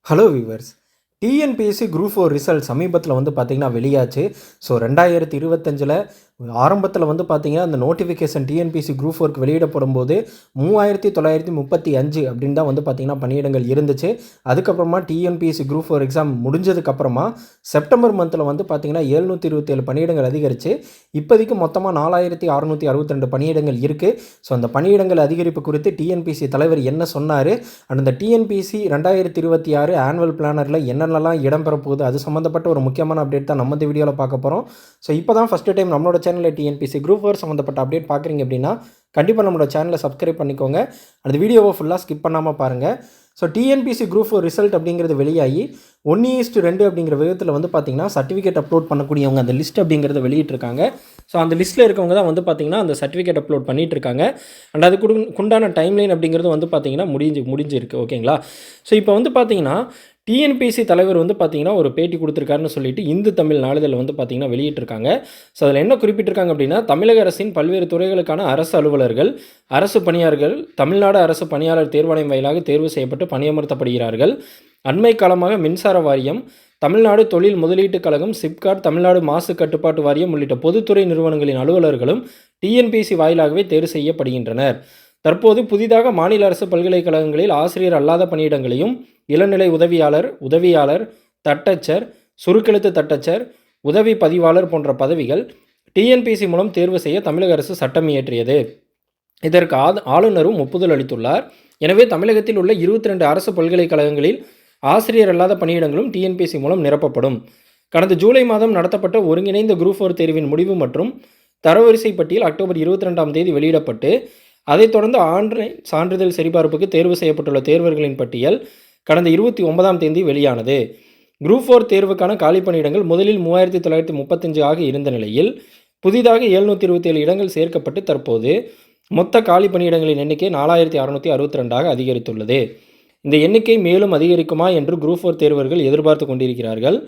Hello viewers. TNPSC group 4 result சமீபத்தில் பார்த்தீங்கன்னா வெளியாச்சு. So 2025ல் ஆரம்பத்தில் பார்த்தீங்கன்னா அந்த நோட்டிஃபிகேஷன் டிஎன்பிஎஸ்சி குரூப் 4க்கு வெளியிடப்படும்போது 3935 அப்படின்னு தான் பார்த்தீங்கன்னா பணியிடங்கள் இருந்துச்சு. அதுக்கப்புறமா டிஎன்பிஎஸ்சி குரூப் 4 எக்ஸாம் முடிஞ்சதுக்கப்புறமா செப்டம்பர் மந்தில் பார்த்தீங்கன்னா 727 பணியிடங்கள் அதிகரித்து இப்போதைக்கு மொத்தமாக 4662 பணியிடங்கள் இருக்குது. ஸோ அந்த பணியிடங்கள் அதிகரிப்பு குறித்து டிஎன்பிஎஸ்சி தலைவர் என்ன சொன்னார், அந்த டிஎன்பிஎஸ்சி 2026 ஆனுவல் பிளானரில் என்னென்னலாம் இடம்பெற போகுது, அது சம்மந்தப்பட்ட ஒரு முக்கியமான அப்டேட் தான் நம்ம இந்த வீடியோவில் பார்க்க போகிறோம். ஸோ இப்போ தான் ஃபஸ்ட்டு டைம் நம்மளோட சேனலில் டிஎன்பிஎஸ்சி குரூப் 4 சம்மந்தப்பட்ட அப்டேட் பார்க்குறீங்க அப்படின்னா கண்டிப்பாக நம்மளோட சேனலை சப்ஸ்கிரைப் பண்ணிக்கோங்க. அந்த வீடியோவை ஃபுல்லாக ஸ்கிப் பண்ணாமல் பாருங்கள். ஸோ டிஎன்பிஎஸ்சி குரூப் 4 ரிசல்ட் அப்படிங்கிறது வெளியாகி 1:2 அப்படிங்கிற விதத்தில் பார்த்தீங்கன்னா சர்டிஃபிகேட் அப்லோட் பண்ணக்கூடியவங்க அந்த லிஸ்ட் அப்படிங்கிறத வெளியிட்டிருக்காங்க. ஸோ அந்த லிஸ்ட்டில் இருக்கவங்க தான் பார்த்தீங்கன்னா அந்த சர்டிஃபிகேட் அப்லோட் பண்ணிகிட்ருக்காங்க. அண்ட் அதுக்கு உண்டான டைம்லைன் அப்படிங்கிறது பார்த்தீங்கன்னா முடிஞ்சிருக்கு. ஓகேங்களா? ஸோ இப்போ பார்த்தீங்கன்னா டிஎன்பிஎஸ்சி தலைவர் பார்த்தீங்கன்னா ஒரு பேட்டி கொடுத்துருக்காருன்னு சொல்லிட்டு இந்து தமிழ் நாளிதழில் பார்த்தீங்கன்னா வெளியிட்டிருக்காங்க. ஸோ அதில் என்ன குறிப்பிட்டிருக்காங்க அப்படின்னா, தமிழக அரசின் பல்வேறு துறைகளுக்கான அரசு அலுவலர்கள், அரசு பணியாளர்கள் தமிழ்நாடு அரசு பணியாளர் தேர்வாணையம் வாயிலாக தேர்வு செய்யப்பட்டு பணியமர்த்தப்படுகிறார்கள். அண்மை காலமாக மின்சார வாரியம், தமிழ்நாடு தொழில் முதலீட்டுக் கழகம், சிப்காட், தமிழ்நாடு மாசு கட்டுப்பாட்டு வாரியம் உள்ளிட்ட பொதுத்துறை நிறுவனங்களின் அலுவலர்களும் டிஎன்பிஎஸ்சி வாயிலாகவே தேர்வு செய்யப்படுகின்றனர். தற்போது புதிதாக மாநில அரசு பல்கலைக்கழகங்களில் ஆசிரியர் அல்லாத பணியிடங்களையும் இளநிலை உதவியாளர், தட்டச்சர், சுருக்கெழுத்து தட்டச்சர், உதவி பதிவாளர் போன்ற பதவிகள் டிஎன்பிஎஸ்சி மூலம் தேர்வு செய்ய தமிழக அரசு சட்டம் இயற்றியது. இதற்கு ஆளுநரும் ஒப்புதல் அளித்துள்ளார். எனவே தமிழகத்தில் உள்ள 22 அரசு பல்கலைக்கழகங்களில் ஆசிரியர் அல்லாத பணியிடங்களும் டிஎன்பிஎஸ்சி மூலம் நிரப்பப்படும். கடந்த ஜூலை மாதம் நடத்தப்பட்ட ஒருங்கிணைந்த குரூப் 4 தேர்வின் முடிவு மற்றும் தரவரிசை பட்டியல் அக்டோபர் 22ஆம் தேதி வெளியிடப்பட்டு அதைத் தொடர்ந்து ஆன்லைன் சான்றிதழ் சரிபார்ப்புக்கு தேர்வு செய்யப்பட்டுள்ள தேர்வர்களின் பட்டியல் கடந்த 29ஆம் தேதி வெளியானது. குரூப் 4 தேர்வுக்கான காலி பணியிடங்கள் முதலில் 3935 ஆக இருந்த நிலையில் புதிதாக 727 இடங்கள் சேர்க்கப்பட்டு தற்போது மொத்த காலி பணியிடங்களின் எண்ணிக்கை 4662 அதிகரித்துள்ளது. இந்த எண்ணிக்கை மேலும் அதிகரிக்குமா என்று குரூப் 4 தேர்வர்கள் எதிர்பார்த்து கொண்டிருக்கிறார்கள்.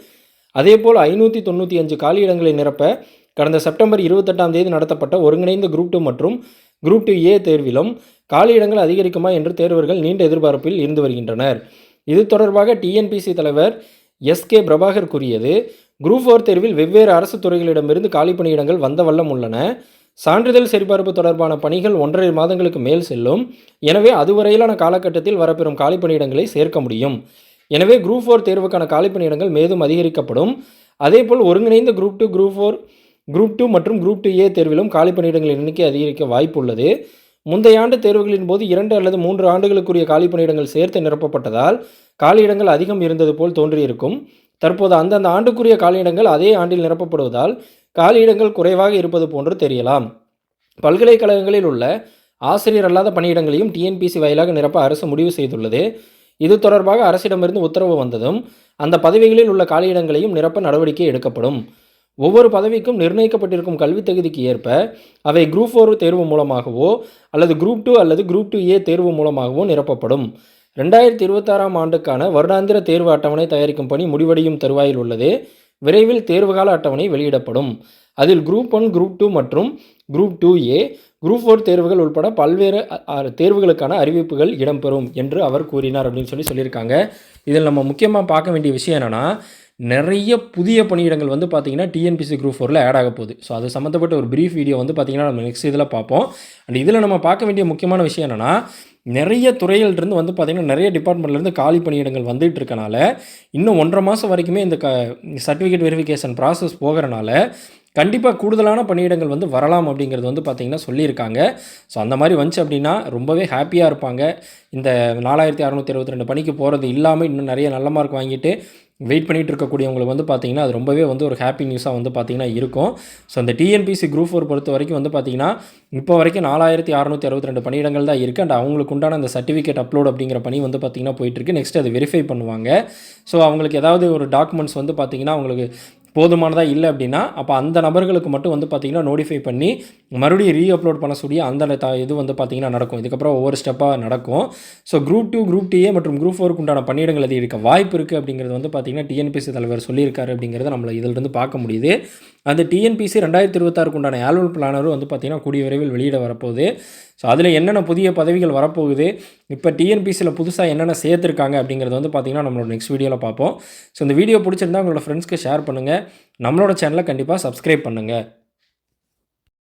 அதேபோல் 595 காலி இடங்களை நிரப்ப கடந்த செப்டம்பர் 28ஆம் தேதி நடத்தப்பட்ட ஒருங்கிணைந்த குரூப் 2 மற்றும் குரூப் 2A தேர்விலும் காலி இடங்கள் அதிகரிக்குமா என்று தேர்வர்கள் நீண்ட எதிர்பார்ப்பில் இருந்து வருகின்றனர். இது தொடர்பாக டிஎன்பிஎஸ்சி தலைவர் எஸ்.கே. பிரபாகர் கூறியது, குரூப் 4 தேர்வில் வெவ்வேறு அரசு துறைகளிடமிருந்து காலி பணியிடங்கள் வந்த வண்ணம் உள்ளன. சான்றிதழ் சரிபார்ப்பு தொடர்பான பணிகள் 1.5 மாதங்களுக்கு மேல் செல்லும். எனவே அதுவரையிலான காலகட்டத்தில் வரப்பெறும் காலி பணியிடங்களை சேர்க்க முடியும். எனவே குரூப் 4 தேர்வுக்கான காலி பணியிடங்கள் மேலும் அதிகரிக்கப்படும். அதேபோல் ஒருங்கிணைந்த குரூப் 2 மற்றும் குரூப் 2A தேர்விலும் காலி பணியிடங்களின் எண்ணிக்கை அதிகரிக்க வாய்ப்பு உள்ளது. முந்தைய ஆண்டு தேர்வுகளின் போது 2 அல்லது 3 ஆண்டுகளுக்குரிய காலி பணியிடங்கள் சேர்த்து நிரப்பப்பட்டதால் காலியிடங்கள் அதிகம் இருந்தது போல் தோன்றியிருக்கும். தற்போது அந்தந்த ஆண்டுக்குரிய காலியிடங்கள் அதே ஆண்டில் நிரப்பப்படுவதால் காலியிடங்கள் குறைவாக இருப்பது போன்று தெரியலாம். பல்கலைக்கழகங்களில் உள்ள ஆசிரியர் அல்லாத பணியிடங்களையும் டிஎன்பிஎஸ்சி வாயிலாக நிரப்ப அரசு முடிவு செய்துள்ளது. இது தொடர்பாக அரசிடமிருந்து உத்தரவு வந்ததும் அந்த பதவிகளில் உள்ள காலியிடங்களையும் நிரப்ப நடவடிக்கை எடுக்கப்படும். ஒவ்வொரு பதவிக்கும் நிர்ணயிக்கப்பட்டிருக்கும் கல்வித் தகுதிக்கு ஏற்ப அவை குரூப் 4 தேர்வு மூலமாகவோ அல்லது குரூப் 2 அல்லது குரூப் 2A தேர்வு மூலமாகவோ நிரப்பப்படும். 2026ஆம் ஆண்டுக்கான வருடாந்திர தேர்வு அட்டவணை தயாரிக்கும் பணி முடிவடையும் தருவாயில் உள்ளது. விரைவில் தேர்வுகால அட்டவணை வெளியிடப்படும். அதில் குரூப் 1, குரூப் 2 மற்றும் குரூப் 2A, குரூப் 4 தேர்வுகள் உட்பட பல்வேறு தேர்வுகளுக்கான அறிவிப்புகள் இடம்பெறும் என்று அவர் கூறினார் அப்படின்னு சொல்லியிருக்காங்க. இதில் நம்ம முக்கியமாக பார்க்க வேண்டிய விஷயம் என்னென்னா, நிறைய புதிய பணியிடங்கள் பார்த்திங்கன்னா டிஎன்பிஎஸ்சி குரூப் 4ல் ஆட் ஆக போகுது. ஸோ அது சம்மந்தப்பட்ட ஒரு ப்ரீஃப் வீடியோ பார்த்திங்கன்னா நம்ம நெக்ஸ்ட் இதில் பார்ப்போம். அண்ட் இதில் நம்ம பார்க்க வேண்டிய முக்கியமான விஷயம் என்னென்னா, நிறைய துறையிலிருந்து பார்த்திங்கன்னா நிறைய டிபார்ட்மெண்ட்லேருந்து காலி பணியிடங்கள் வந்துட்டு இருக்கனால இன்னும் 1.5 மாதம் வரைக்குமே இந்த சர்டிஃபிகேட் வெரிஃபிகேஷன் ப்ராசஸ் போகிறனால கண்டிப்பாக கூடுதலான பணியிடங்கள் வரலாம் அப்படிங்கிறது பார்த்திங்கன்னா சொல்லியிருக்காங்க. ஸோ அந்த மாதிரி வந்துச்சு அப்படின்னா ரொம்பவே ஹாப்பியாக இருப்பாங்க. இந்த 4662 பணிக்கு போகிறது இல்லாமல் இன்னும் நிறைய நல்ல மார்க் வாங்கிட்டு வெயிட் பண்ணிகிட்டு இருக்கக்கூடியவங்களுக்கு பார்த்திங்கன்னா அது ரொம்பவே ஒரு ஹாப்பி நியூஸாக பார்த்திங்கன்னா இருக்கும். ஸோ அந்த டிஎன்பிஎஸ்சி குரூப் 4 பொறுத்த வரைக்கும் பார்த்திங்கன்னா இப்போ வரைக்கும் 4662 பணியிடங்கள் தான் இருக்குது. அண்ட் அவங்களுக்கு உண்டான அந்த சர்டிஃபிகேட் அப்லோட் அப்படிங்கிற பணி பார்த்திங்கன்னா போயிட்டுருக்கு. நெக்ஸ்ட் அது வெரிஃபை பண்ணுவாங்க. ஸோ அவங்களுக்கு ஏதாவது ஒரு டாக்குமெண்ட்ஸ் பார்த்திங்கன்னா அவங்களுக்கு போதுமானதாக இல்லை அப்படின்னா அப்போ அந்த நபர்களுக்கு மட்டும் பார்த்திங்கன்னா நோட்டிஃபை பண்ணி மறுபடியும் ரீஅப்லோட் பண்ண சொல்லி அந்த இது பார்த்திங்கன்னா நடக்கும். இதுக்கப்புறம் ஒவ்வொரு ஸ்டெப்பாக நடக்கும். ஸோ குரூப் 2, குரூப் 2A மற்றும் குரூப் 4க்கு உண்டான பணியிடங்கள் அதிகரிக்க வாய்ப்பு இருக்குது அப்படிங்கிறது பார்த்திங்கன்னா டிஎன்பிஎஸ்சி தலைவர் சொல்லியிருக்காரு அப்படிங்கிறத நம்மளை இதிலிருந்து பார்க்க முடியுது. அந்த டிஎன்பிசி 2026க்கு உண்டான ஆனுவல் பிளானரும் வந்து பார்த்திங்கன்னா கூடிய விரைவில் வெளியிட வரப்போகுது. ஸோ அதில் என்னென்ன புதிய பதவிகள் வரப்போகுது, இப்போ டிஎன்பிசியில் புதுசாக என்னென்ன சேர்த்துருக்காங்க அப்படிங்கிறது வந்து பார்த்திங்கன்னா நம்மளோட நெக்ஸ்ட் வீடியோவில் பார்ப்போம். ஸோ இந்த வீடியோ பிடிச்சிருந்தா உங்களோட ஃப்ரெண்ட்ஸ்க்கு ஷேர் பண்ணுங்கள். நம்மளோட சேனலை கண்டிப்பாக சப்ஸ்கிரைப் பண்ணுங்கள்.